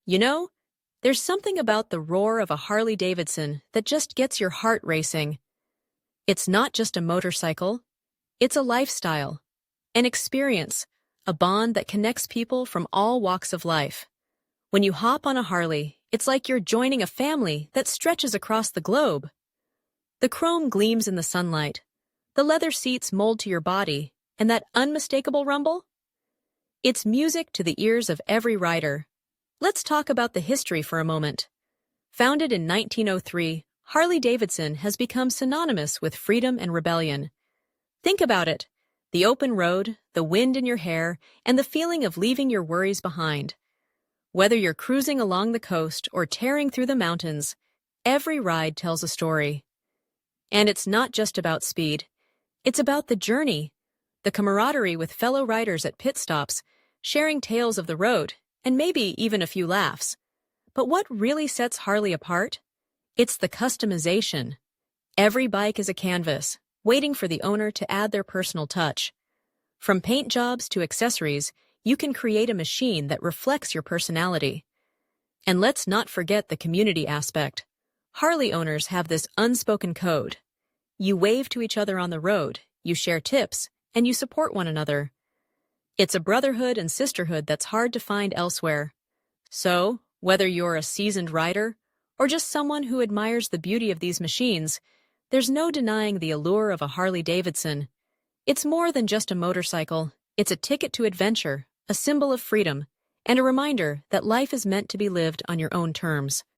You know, there's something about the roar of a Harley Davidson that just gets your heart racing. It's not just a motorcycle, it's a lifestyle, an experience, a bond that connects people from all walks of life. When you hop on a Harley, it's like you're joining a family that stretches across the globe. The chrome gleams in the sunlight, the leather seats mold to your body, and that unmistakable rumble? It's music to the ears of every rider. Let's talk about the history for a moment. Founded in 1903, Harley Davidson has become synonymous with freedom and rebellion. Think about it. The open road, the wind in your hair, and the feeling of leaving your worries behind. Whether you're cruising along the coast or tearing through the mountains, every ride tells a story. And it's not just about speed. It's about the journey, the camaraderie with fellow riders at pit stops, sharing tales of the road, and maybe even a few laughs. But what really sets Harley apart? It's the customization. Every bike is a canvas, waiting for the owner to add their personal touch. From paint jobs to accessories, you can create a machine that reflects your personality. And let's not forget the community aspect. Harley owners have this unspoken code. You wave to each other on the road, you share tips, and you support one another. It's a brotherhood and sisterhood that's hard to find elsewhere. So, whether you're a seasoned rider or just someone who admires the beauty of these machines, there's no denying the allure of a Harley Davidson. It's more than just a motorcycle. It's a ticket to adventure, a symbol of freedom, and a reminder that life is meant to be lived on your own terms.